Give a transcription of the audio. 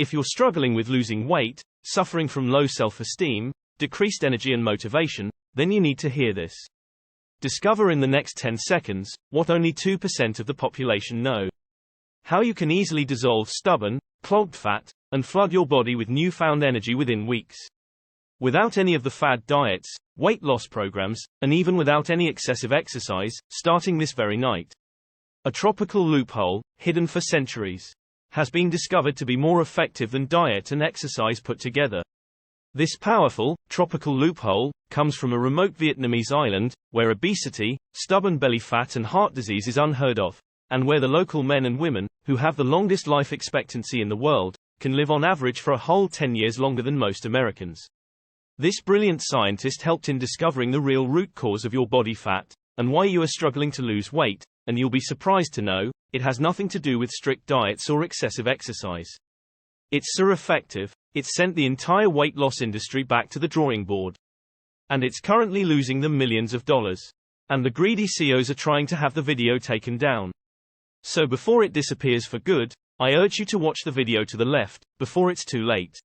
If you're struggling with losing weight, suffering from low self-esteem, decreased energy and motivation, then you need to hear this. Discover in the next 10 seconds what only 2% of the population know. How you can easily dissolve stubborn, clogged fat, and flood your body with newfound energy within weeks. Without any of the fad diets, weight loss programs, and even without any excessive exercise, starting this very night. A tropical loophole, hidden for centuries, has been discovered to be more effective than diet and exercise put together. This powerful, tropical loophole, comes from a remote Vietnamese island, where obesity, stubborn belly fat and heart disease is unheard of, and where the local men and women, who have the longest life expectancy in the world, can live on average for a whole 10 years longer than most Americans. This brilliant scientist helped in discovering the real root cause of your body fat, and why you are struggling to lose weight, and you'll be surprised to know, it has nothing to do with strict diets or excessive exercise. It's so effective, it's sent the entire weight loss industry back to the drawing board. And it's currently losing them millions of dollars. And the greedy CEOs are trying to have the video taken down. So before it disappears for good, I urge you to watch the video to the left, before it's too late.